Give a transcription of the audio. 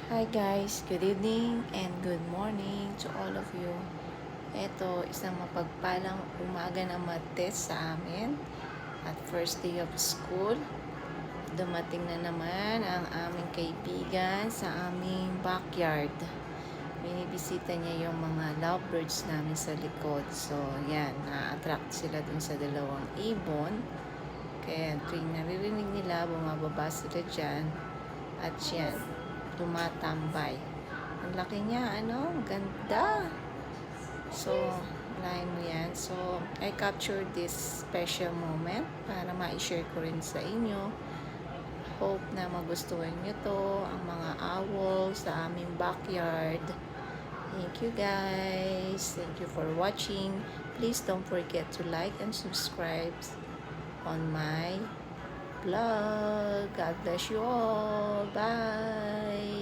Hi guys, good evening and good morning to all of you. Ito, isang mapagpalang umaga na Martes sa amin at first day of school. Dumating na naman ang aming kaibigan sa aming backyard. Binibisita niya yung mga lovebirds namin sa likod. So, yan, na-attract sila dun sa dalawang ibon. Kaya tuwing naririnig nila, bumababa sila dyan. At yan, tumatambay. Ang laki niya, ano? Ganda. So, lain mo yan. So, I captured this special moment para ma-share ko rin sa inyo. Hope na magustuhan nyo to, ang mga owl sa aming backyard. Thank you guys. Thank you for watching. Please don't forget to like and subscribe on my vlog. God bless you all. Bye.